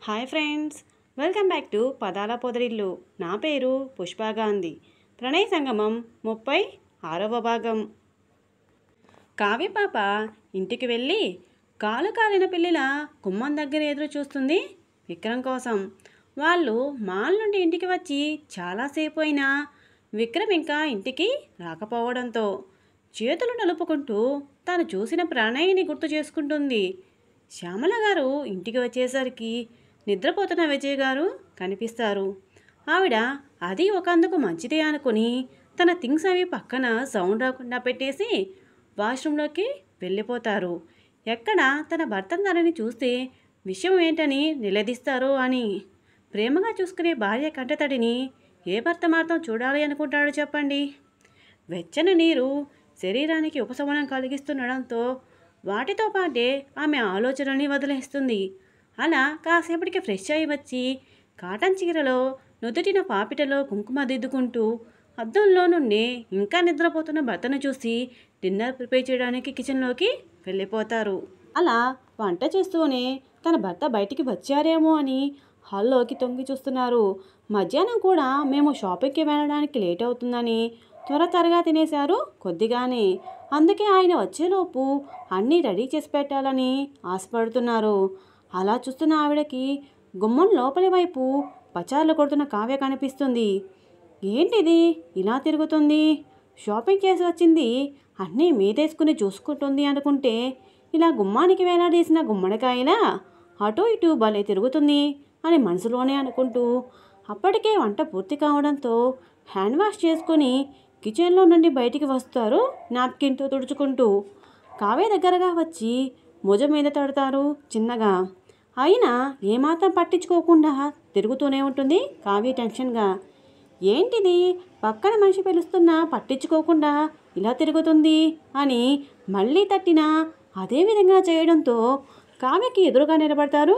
Hi friends, welcome back to పదాల పొదరిల్లు. నా పేరు పుష్పా గాంధీ. ప్రణయ సంగమం 36వ భాగం. కావ్యపాప ఇంటికి వెళ్ళి కాలు కాలిన పిల్లల గుమ్మం దగ్గర ఎదురు చూస్తుంది విక్రమ్ కోసం. వాళ్ళు మాల్ నుండి ఇంటికి వచ్చి చాలాసేపు అయినా విక్రమ్ ఇంకా ఇంటికి రాకపోవడంతో చేతులు నలుపుకుంటూ తను చూసిన ప్రణయ్ని గుర్తు చేసుకుంటుంది. శ్యామల గారు ఇంటికి వచ్చేసరికి నిద్రపోతున్న విజయ్ గారు కనిపిస్తారు. ఆవిడ అది ఒకందుకు మంచిదే అనుకుని తన థింగ్స్ అవి పక్కన సౌండ్ రాకుండా పెట్టేసి వాష్రూంలోకి వెళ్ళిపోతారు. ఎక్కడ తన భర్త తనని చూస్తే విషయం ఏంటని నిలదీస్తారో అని. ప్రేమగా చూసుకునే భార్య కంటతడిని ఏ భర్త మాత్రం చూడాలి అనుకుంటాడో చెప్పండి. వెచ్చని నీరు శరీరానికి ఉపశమనం కలిగిస్తుండడంతో వాటితో పాటే ఆమె ఆలోచనని వదిలేస్తుంది. అలా కాసేపటికి ఫ్రెష్ అయి వచ్చి కాటన్ చీరలో నుదుటిన పాపిటలో కుంకుమ దిద్దుకుంటూ అద్దంలో నుండి ఇంకా నిద్రపోతున్న భర్తను చూసి డిన్నర్ ప్రిపేర్ చేయడానికి కిచెన్లోకి వెళ్ళిపోతారు. అలా వంట చేస్తూనే తన భర్త బయటికి వచ్చారేమో అని హాల్లోకి తొంగి చూస్తున్నారు. మధ్యాహ్నం కూడా మేము షాపింగ్కి వెళ్ళడానికి లేట్ అవుతుందని త్వరగా తినేశారు కొద్దిగానే. అందుకే ఆయన వచ్చేలోపు అన్నీ రెడీ చేసి పెట్టాలని ఆశపడుతున్నారు. అలా చూస్తున్న ఆవిడకి గుమ్మం లోపలి వైపు పచార్లు కొడుతున్న కావ్య కనిపిస్తుంది. ఏంటిది ఇలా తిరుగుతుంది? షాపింగ్ చేసి వచ్చింది అన్నీ మీదేసుకుని చూసుకుంటుంది అనుకుంటే ఇలా గుమ్మానికి వేలాడేసిన గుమ్మడికాయలా అటు ఇటు భలే తిరుగుతుంది అని మనసులోనే అనుకుంటూ అప్పటికే వంట పూర్తి కావడంతో హ్యాండ్ వాష్ చేసుకుని కిచెన్లో నుండి బయటికి వస్తారు నాప్కిన్తో తుడుచుకుంటూ. కావ్య దగ్గరగా వచ్చి భుజం మీద తడతారు చిన్నగా. అయినా ఏమాత్రం పట్టించుకోకుండా తిరుగుతూనే ఉంటుంది కావ్య టెన్షన్గా. ఏంటిది పక్కన మనిషి పిలుస్తున్నా పట్టించుకోకుండా ఇలా తిరుగుతుంది అని మళ్ళీ తట్టినా అదే విధంగా చేయడంతో కావ్యకి ఎదురుగా నిలబడతారు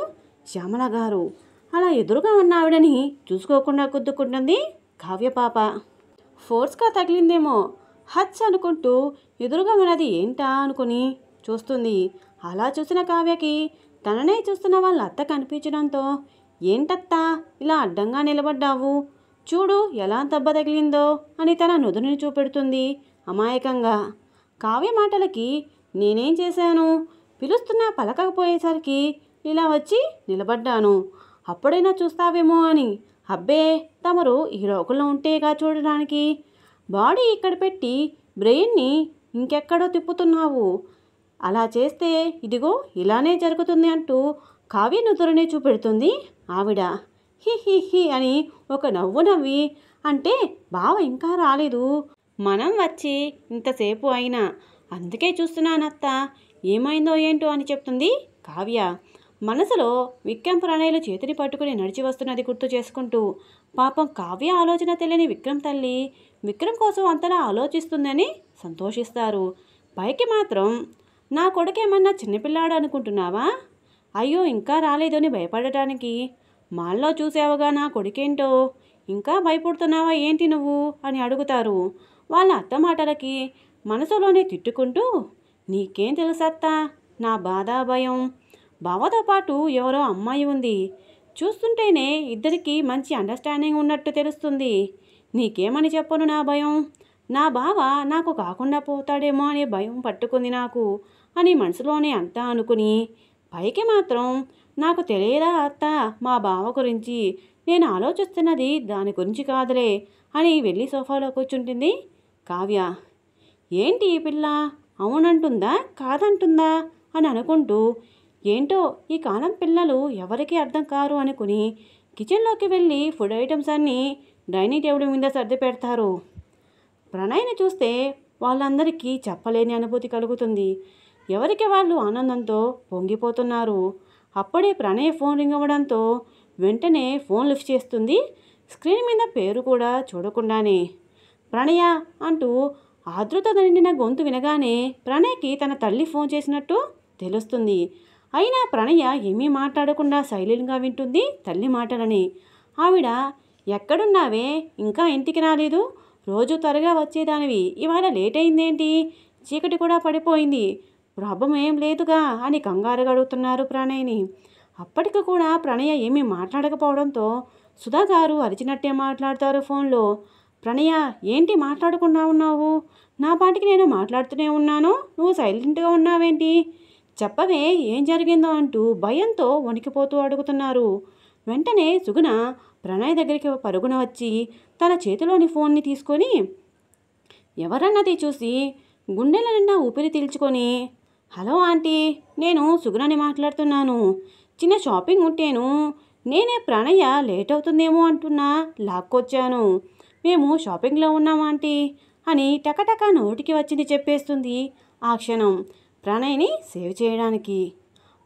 శ్యామల గారు. అలా ఎదురుగా ఉన్న ఆవిడని చూసుకోకుండా గుద్దుకుంటుంది కావ్య పాప. ఫోర్స్గా తగిలిందేమో హచ్ అనుకుంటూ ఎదురుగా ఉన్నది ఏంటా అనుకుని చూస్తుంది. అలా చూసిన కావ్యకి తననే చూస్తున్న వాళ్ళ అత్త కనిపించడంతో ఏంటత్తా ఇలా అడ్డంగా నిలబడ్డావు, చూడు ఎలా దెబ్బ తగిలిందో అని తన నుదురుని చూపెడుతుంది అమాయకంగా. కావ్య మాటలకి నేనేం చేశాను, పిలుస్తున్నా పలకకపోయేసరికి ఇలా వచ్చి నిలబడ్డాను, అప్పుడైనా చూస్తావేమో అని. అబ్బే తమరు ఈ లోకంలో ఉంటేగా చూడడానికి, బాడీ ఇక్కడ పెట్టి బ్రెయిన్ని ఇంకెక్కడో తిప్పుతున్నావు, అలా చేస్తే ఇదిగో ఇలానే జరుగుతుంది అంటూ కావ్య నుదురుని చూపెడుతుంది ఆవిడ. హి హి హి అని ఒక నవ్వు నవ్వి, అంటే బావ ఇంకా రాలేదు, మనం వచ్చి ఇంతసేపు అయినా, అందుకే చూస్తున్నానత్త ఏమైందో ఏంటో అని చెప్తుంది కావ్య. మనసులో విక్రమ్ ప్రణయ్లు చేతిని పట్టుకుని నడిచి వస్తున్నది గుర్తు చేసుకుంటూ. పాపం కావ్య ఆలోచన తెలియని విక్రమ్ తల్లి విక్రమ్ కోసం అంతలా ఆలోచిస్తుందని సంతోషిస్తారు. పైకి మాత్రం నా కొడుకేమన్నా చిన్నపిల్లాడు అనుకుంటున్నావా, అయ్యో ఇంకా రాలేదని భయపడటానికి, మాల్లో చూసావుగా నా కొడుకేంటో, ఇంకా భయపడుతున్నావా ఏంటి నువ్వు అని అడుగుతారు. వాళ్ళ అత్త మాటలకి మనసులోనే తిట్టుకుంటూ, నీకేం తెలుసత్తా నా బాధ భయం, బావతో పాటు ఎవరో అమ్మాయి ఉంది, చూస్తుంటేనే ఇద్దరికి మంచి అండర్స్టాండింగ్ ఉన్నట్టు తెలుస్తుంది, నీకేమని చెప్పను నా భయం, నా బావ నాకు కాకుండా పోతాడేమో అనే భయం పట్టుకుంది నాకు అని మనసులోనే అంతా అనుకుని, పైకి మాత్రం నాకు తెలియదా అత్త మా బావ గురించి, నేను ఆలోచిస్తున్నది దాని గురించి కాదులే అని వెళ్ళి సోఫాలో కూర్చుంటుంది కావ్య. ఏంటి ఈ పిల్ల అవునంటుందా కాదంటుందా అని అనుకుంటూ, ఏంటో ఈ కాలం పిల్లలు ఎవరికీ అర్థం కారు అనుకుని కిచెన్లోకి వెళ్ళి ఫుడ్ ఐటమ్స్ అన్నీ డైనింగ్ టేబుల్ మీద సర్ది పెడతారు. ప్రణయ్ని చూస్తే వాళ్ళందరికీ చెప్పలేని అనుభూతి కలుగుతుంది. ఎవరికి వాళ్ళు ఆనందంతో పొంగిపోతున్నారు. అప్పుడే ప్రణయ్ ఫోన్ రింగ్ అవ్వడంతో వెంటనే ఫోన్ లిఫ్ట్ చేస్తుంది, స్క్రీన్ మీద పేరు కూడా చూడకుండానే. ప్రణయ అంటూ ఆతృత నిండిన గొంతు వినగానే ప్రణయ్కి తన తల్లి ఫోన్ చేసినట్టు తెలుస్తుంది. అయినా ప్రణయ ఏమీ మాట్లాడకుండా సైలెంట్గా వింటుంది తల్లి మాటలని. ఆవిడ, ఎక్కడున్నావే, ఇంకా ఇంటికి రాలేదు, రోజు త్వరగా వచ్చేదానివి, ఇవాళ లేట్ అయిందేంటి, చీకటి కూడా పడిపోయింది, ప్రాబ్లం ఏం లేదుగా అని కంగారుగా అడుగుతున్నారు ప్రణయ్ని. అప్పటికి కూడా ప్రణయ ఏమీ మాట్లాడకపోవడంతో సుధా గారు అరిచినట్టే మాట్లాడతారు ఫోన్లో. ప్రణయ, ఏంటి మాట్లాడకుండా ఉన్నావు? నా పాటికి నేను మాట్లాడుతూనే ఉన్నాను, నువ్వు సైలెంట్గా ఉన్నావేంటి? చెప్పవే, ఏం జరిగిందో అంటూ భయంతో వణికిపోతూ అడుగుతున్నారు. వెంటనే సుగుణ ప్రణయ్ దగ్గరికి పరుగున వచ్చి తన చేతిలోని ఫోన్ని తీసుకొని ఎవరన్నది చూసి గుండెల నిండా ఊపిరి పీల్చుకొని, హలో ఆంటీ, నేను సుగుణని మాట్లాడుతున్నాను. చిన్న షాపింగ్ ఉంటేను, నేనే ప్రణయ లేట్ అవుతుందేమో అంటున్నా లాక్కొచ్చాను. మేము షాపింగ్లో ఉన్నాం ఆంటీ అని టకటక నోటికి వచ్చింది చెప్పేస్తుంది ఆ క్షణం, ప్రణయ్ని సేవ్ చేయడానికి.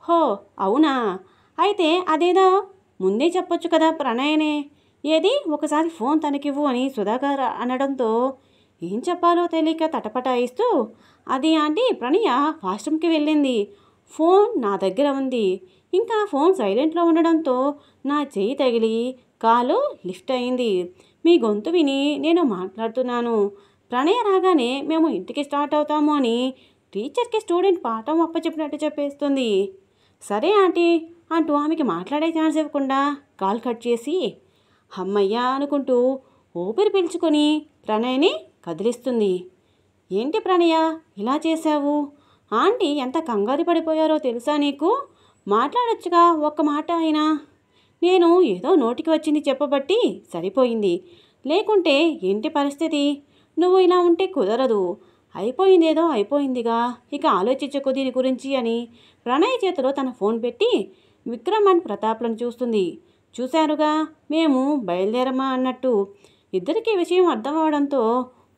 హో అవునా, అయితే అదేదో ముందే చెప్పొచ్చు కదా ప్రణయనే. ఏది ఒకసారి ఫోన్ తనకివ్వు అని సుధాకర్ అనడంతో ఏం చెప్పాలో తెలియక తటపటాయిస్తూ, అది ఆంటీ, ప్రణయ వాష్రూమ్కి వెళ్ళింది, ఫోన్ నా దగ్గర ఉంది, ఇంకా ఫోన్ సైలెంట్లో ఉండడంతో నా చెయ్యి తగిలి కాలు లిఫ్ట్ అయింది. మీ గొంతు విని నేను మాట్లాడుతున్నాను. ప్రణయ రాగానే మేము ఇంటికి స్టార్ట్ అవుతాము అని టీచర్కి స్టూడెంట్ పాఠం అప్పచెప్పినట్టు చెప్పేస్తుంది. సరే ఆంటీ అంటూ ఆమెకి మాట్లాడే ఛాన్స్ ఇవ్వకుండా కాల్ కట్ చేసి అమ్మయ్యా అనుకుంటూ ఊపిరి పీల్చుకొని ప్రణయ్ని కదిలిస్తుంది. ఏంటి ప్రణయ ఇలా చేశావు? ఆంటీ ఎంత కంగారు పడిపోయారో తెలుసా నీకు? మాట్లాడొచ్చుగా ఒక్క మాట అయినా. నేను ఏదో నోటికి వచ్చింది చెప్పబట్టి సరిపోయింది, లేకుంటే ఏంటి పరిస్థితి? నువ్వు ఇలా ఉంటే కుదరదు. అయిపోయిందేదో అయిపోయిందిగా, ఇక ఆలోచించకు దీని గురించి అని ప్రణయ్ చేతిలో తన ఫోన్ పెట్టి విక్రమ్ అండ్ ప్రతాప్లను చూస్తుంది. చూశారుగా, మేము బయలుదేరమా అన్నట్టు ఇద్దరికీ విషయం అర్థం అవడంతో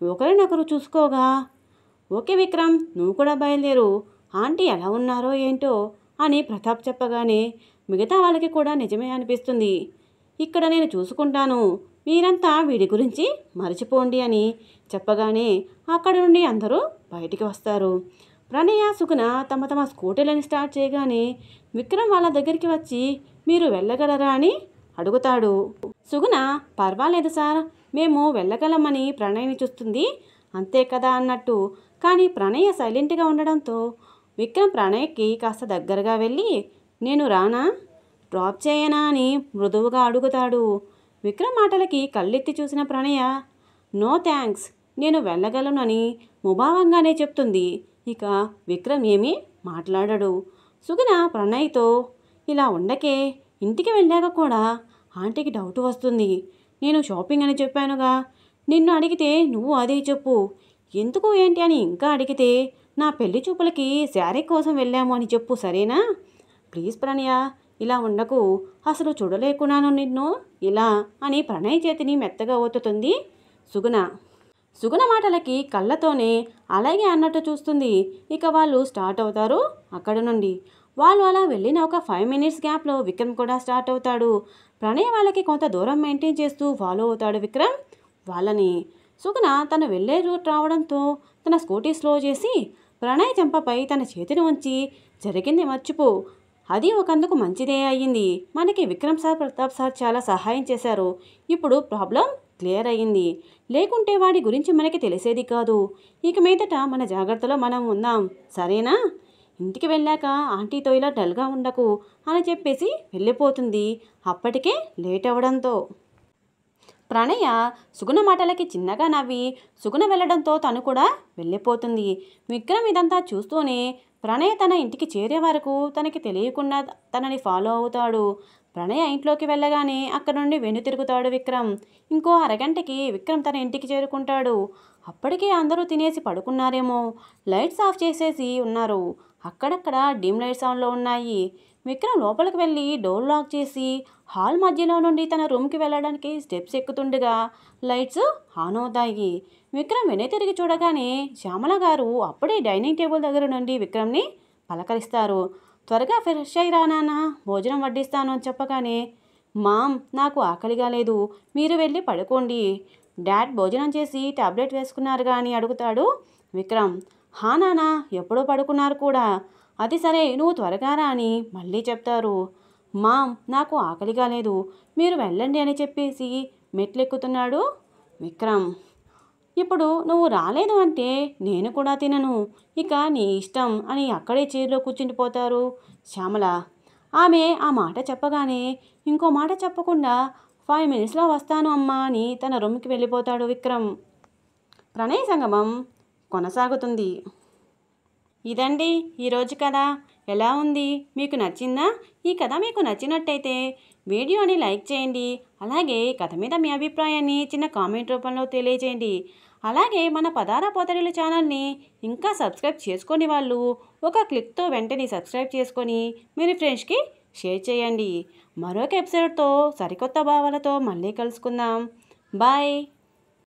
ఒకరినొకరు చూసుకోగా, ఓకే విక్రమ్, నువ్వు కూడా బయలుదేరు, ఆంటీ ఎలా ఉన్నారో ఏంటో అని ప్రతాప్ చెప్పగానే మిగతా వాళ్ళకి కూడా నిజమే అనిపిస్తుంది. ఇక్కడ నేను చూసుకుంటాను, మీరంతా వీడి గురించి మర్చిపోండి అని చెప్పగానే అక్కడి నుండి అందరూ బయటికి వస్తారు. ప్రణయ సుగుణ తమ తమ స్కూటీలను స్టార్ట్ చేయగానే విక్రమ్ వాళ్ళ దగ్గరికి వచ్చి మీరు వెళ్ళగలరా అని అడుగుతాడు. సుగుణ పర్వాలేదు సార్, మేము వెళ్ళగలమని ప్రణయ్ని చూస్తుంది, అంతే కదా అన్నట్టు. కానీ ప్రణయ సైలెంట్గా ఉండడంతో విక్రమ్ ప్రణయ్కి కాస్త దగ్గరగా వెళ్ళి నేను రానా, డ్రాప్ చేయనా అని మృదువుగా అడుగుతాడు. విక్రమ్ మాటలకి కళ్ళెత్తి చూసిన ప్రణయ నో థ్యాంక్స్, నేను వెళ్ళగలను ముభావంగానే చెప్తుంది. ఇక విక్రమ్ ఏమీ మాట్లాడడు. సుగుణ ప్రణయ్తో ఇలా ఉండకే, ఇంటికి వెళ్ళాక కూడా ఆంటీకి డౌట్ వస్తుంది. నేను షాపింగ్ అని చెప్పానుగా, నిన్ను అడిగితే నువ్వు అదే చెప్పు, ఎందుకు ఏంటి అని ఇంకా అడిగితే నా పెళ్లి చూపులకి శారీ కోసం వెళ్ళాము అని చెప్పు, సరేనా? ప్లీజ్ ప్రణయ, ఇలా ఉండకు, అసలు చూడలేకున్నాను నిన్ను ఇలా అని ప్రణయ్ చేతిని మెత్తగా ఒత్తుతుంది సుగుణ. సుగుణ మాటలకి కళ్ళతోనే అలాగే అన్నట్టు చూస్తుంది. ఇక వాళ్ళు స్టార్ట్ అవుతారు అక్కడి నుండి. వాళ్ళు అలా వెళ్ళిన ఒక 5 minutes గ్యాప్లో విక్రమ్ కూడా స్టార్ట్ అవుతాడు. ప్రణయ్ వాళ్ళకి కొంత దూరం మెయింటైన్ చేస్తూ ఫాలో అవుతాడు విక్రమ్ వాళ్ళని. సుగుణ తను వెళ్ళే రూట్ రావడంతో తన స్కూటీ స్లో చేసి ప్రణయ్ చెంపపై తన చేతిని ఉంచి జరిగింది మర్చిపో, అది ఒకందుకు మంచిదే అయ్యింది, మనకి విక్రమ్ సార్ ప్రతాప్ సార్ చాలా సహాయం చేశారు, ఇప్పుడు ప్రాబ్లం క్లియర్ అయ్యింది, లేకుంటే వాడి గురించి మనకి తెలిసేది కాదు, ఇక మీదట మన జాగ్రత్తలో మనం ఉందాం, సరేనా? ఇంటికి వెళ్ళాక ఆంటీతో ఇలా డల్గా ఉండకు అని చెప్పేసి వెళ్ళిపోతుంది. అప్పటికే లేట్ అవ్వడంతో ప్రణయ సుగుణ మాటలకి చిన్నగా నవ్వి సుగుణ వెళ్ళడంతో తను కూడా వెళ్ళిపోతుంది. విక్రమ్ ఇదంతా చూస్తూనే ప్రణయ తన ఇంటికి చేరే వరకు తనకి తెలియకుండా తనని ఫాలో అవుతాడు. ప్రణయ ఇంట్లోకి వెళ్ళగానే అక్కడ నుండి వెనుతిరుగుతాడు విక్రమ్. ఇంకో అరగంటకి విక్రమ్ తన ఇంటికి చేరుకుంటాడు. అప్పటికే అందరూ తినేసి పడుకున్నారేమో, లైట్స్ ఆఫ్ చేసేసి ఉన్నారు, అక్కడక్కడ డిమ్ లైట్స్ ఆన్లో ఉన్నాయి. విక్రమ్ లోపలికి వెళ్ళి డోర్ లాక్ చేసి హాల్ మధ్యలో నుండి తన రూమ్కి వెళ్ళడానికి స్టెప్స్ ఎక్కుతుండగా లైట్స్ ఆన్ అవుతాయి. విక్రమ్ వెనుతిరిగి చూడగానే శ్యామల గారు అప్పుడే డైనింగ్ టేబుల్ దగ్గర నుండి విక్రమ్ని పలకరిస్తారు. త్వరగా ఫ్రెష్ అయ్యి రా నాన్న, భోజనం వడ్డిస్తాను అని చెప్పగానే మామ్, నాకు ఆకలిగా లేదు, మీరు వెళ్ళి పడుకోండి, డాడ్ భోజనం చేసి టాబ్లెట్ వేసుకున్నారుగా అని అడుగుతాడు విక్రమ్. హా నాన్న, ఎప్పుడో పడుకున్నారు కూడా, అది సరే నువ్వు త్వరగా రా అని మళ్ళీ చెప్తారు. మామ్, నాకు ఆకలిగా లేదు, మీరు వెళ్ళండి అని చెప్పేసి మెట్లెక్కుతున్నాడు విక్రమ్. ఇప్పుడు నువ్వు రాలేదు అంటే నేను కూడా తినను, ఇక నీ ఇష్టం అని అక్కడే చైర్లో కూర్చుండిపోతారు శ్యామల. ఆమె ఆ మాట చెప్పగానే ఇంకో మాట చెప్పకుండా 5 మినిట్స్లో వస్తాను అమ్మా అని తన రూమ్కి వెళ్ళిపోతాడు విక్రమ్. ప్రణయ సంగమం కొనసాగుతుంది. ఇదండి ఈరోజు కథ. ఎలా ఉంది? మీకు నచ్చిందా? ఈ కథ మీకు నచ్చినట్టయితే వీడియోని లైక్ చేయండి. అలాగే కథ మీద మీ అభిప్రాయాన్ని చిన్న కామెంట్ రూపంలో తెలియజేయండి. అలాగే మన పదార పోతరిల్లు ఛానల్ని ఇంకా సబ్స్క్రైబ్ చేసుకొని వాళ్ళు ఒక క్లిక్తో వెంటనే సబ్స్క్రైబ్ చేసుకొని మీరు ఫ్రెండ్స్కి షేర్ చేయండి. మరొక ఎపిసోడ్తో సరికొత్త భావాలతో మళ్ళీ కలుసుకుందాం. బాయ్.